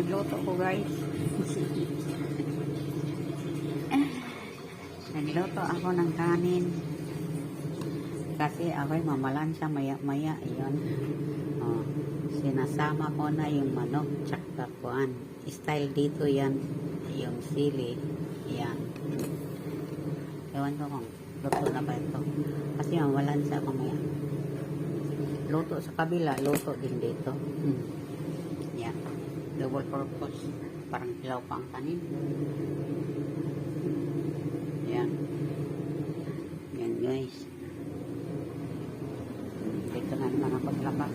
Nagluto ko guys. Nagluto ako ng kanin. Kasi ako'y mamalansa maya-maya. Yun. Oh, sinasama ko na yung manok tsaka kuan. Style dito yan. Yung sili. Yan. Ewan ko kung luto na ba ito. Kasi mamalansa ako maya. Luto sa kabila. Luto din dito. Yan. Double purpose. Parang hilaw pang kanin. Yan. Yan guys. Dito na naman ako labas.